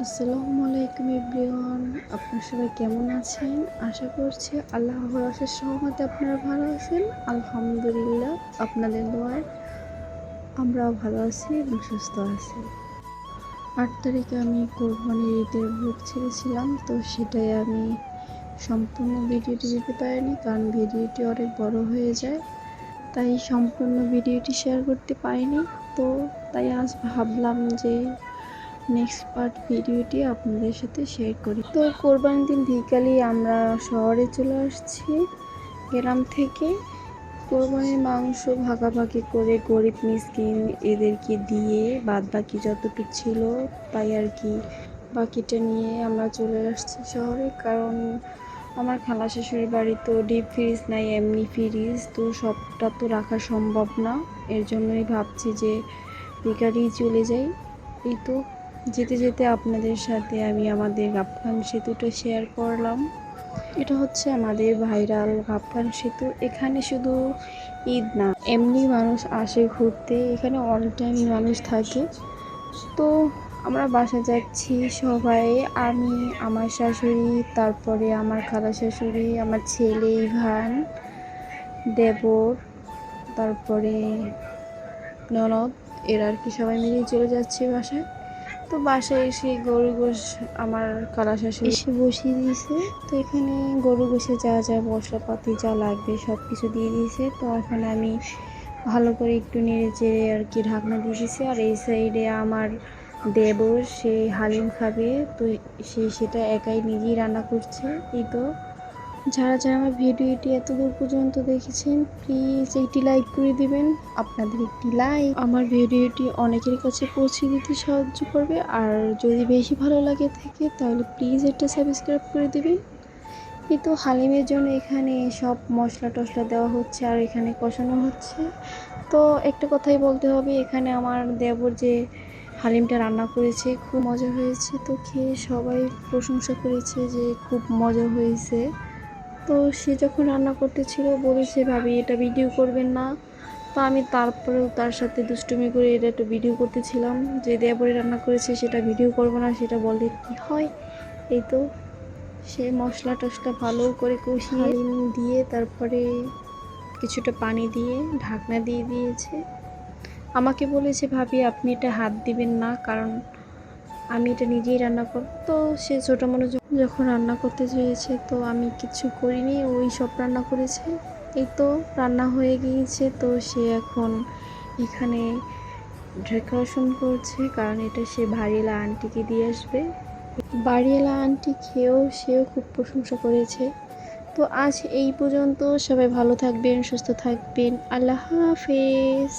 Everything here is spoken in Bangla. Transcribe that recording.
আসসালামু আলাইকুম এভরিওয়ান, আপনারা সবাই কেমন আছেন? আশা করছি আল্লাহর অশেষ রহমতে আপনারা ভালো আছেন। আলহামদুলিল্লাহ, আপনাদের দোয়ায় আমরাও ভালো আছি এবং সুস্থ আছি। 8 তারিখে আমি কোরবানির ঈদের ব্লগ ছেড়েছিলাম, তো সেটাই আমি সম্পূর্ণ ভিডিওটি দিতে পারিনি, কারণ ভিডিওটি অনেক বড় হয়ে যায়, তাই সম্পূর্ণ ভিডিওটি শেয়ার করতে পারিনি। তো তাই আজ ভাবলাম যে নেক্সট পার্ট ভিডিওটি আপনাদের সাথে শেয়ার করি। তো কোরবানির দিন বিকালে আমরা শহরে চলে আসছি গ্রাম থেকে। কোরবানির মাংস ভাগাভাগি করে গরিব মিসকিন এদেরকে দিয়ে বাদ বাকি যতটুকু ছিল তাই আর কি বাকিটা নিয়ে আমরা চলে আসছি শহরে। কারণ আমার খালা শাশুড়ির বাড়ি তো ডিপ ফ্রিজ নাই, এমনি ফ্রিজ, তো সবটা তো রাখা সম্ভব না। এর জন্যই ভাবছি যে বিকালেই চলে যাই। এই তো যেতে যেতে আপনাদের সাথে আমি আমাদের গাবখান সেতুটা শেয়ার করলাম। এটা হচ্ছে আমাদের ভাইরাল গাবখান সেতু। এখানে শুধু ঈদ না, এমনি মানুষ আসে ঘুরতে, এখানে অল টাইম মানুষ থাকে। তো আমরা বাসা যাচ্ছি সবাই, আমি, আমার শাশুড়ি, তারপরে আমার খালা শাশুড়ি, আমার ছেলে ইভান, দেবর, তারপরে ননদ, এরা আর কি সবাই মিলেই চলে যাচ্ছে বাসায়। তো বাসায় এসে গরু গোশ আমার খালা শাশুড়ি এসে বসিয়ে দিয়েছে। তো এখানে গরু গোশে যা যা মশলাপাতি যা লাগবে সব কিছু দিয়ে দিয়েছে। তো এখন আমি ভালো করে একটু নেড়ে চেড়ে আর কি ঢাকনা দিয়েছি। আর এই সাইডে আমার দেবর, সে হালিম খাবে, তো সে সেটা একাই নিজেই রান্না করছে। এই তো যারা যারা আমার ভিডিওটি এত দূর পর্যন্ত দেখেছেন, প্লিজ একটি লাইক করে দিবেন। আপনাদের একটি লাইক আমার ভিডিওটি অনেকের কাছে পৌঁছে দিতে সাহায্য করবে। আর যদি বেশি ভালো লাগে থাকে তাহলে প্লিজ একটা সাবস্ক্রাইব করে দিবেন। এই তো হালিমের জন্য এখানে সব মশলা টশলা দেওয়া হচ্ছে আর এখানে কষানো হচ্ছে। তো একটা কথাই বলতে হবে, এখানে আমার দেবর যে হালিমটা রান্না করেছে খুব মজা হয়েছে। তো খেয়ে সবাই প্রশংসা করেছে যে খুব মজা হয়েছে। তো সে যখন রান্না করতেছিল বলেছে, ভাবি এটা ভিডিও করবেন না? তো আমি তারপরেও তার সাথে দুষ্টুমি করে এটা একটু ভিডিও করতেছিলাম যে দেবরে রান্না করেছে সেটা ভিডিও করবো না, সেটা বললে কি হয়। এই তো সে মশলা টশলা ভালো করে কষিয়ে হালিম দিয়ে তারপরে কিছুটা পানি দিয়ে ঢাকনা দিয়ে দিয়েছে। আমাকে বলেছে, ভাবি আপনি এটা হাত দিবেন না, কারণ আমি এটা নিজেই রান্না করব। তো সে ছোটো মনোযোগ যখন রান্না করতে চেয়েছে, তো আমি কিছু করিনি, ওই সব রান্না করেছে। এই তো রান্না হয়ে গিয়েছে। তো সে এখন এখানে ডেকোরেশন করছে, কারণ এটা সে বাড়িওয়ালা আন্টিকে দিয়ে আসবে। বাড়িওয়ালা আন্টি খেয়েও সেও খুব প্রশংসা করেছে। তো আজ এই পর্যন্ত, সবাই ভালো থাকবেন, সুস্থ থাকবেন, আল্লাহ হাফেজ।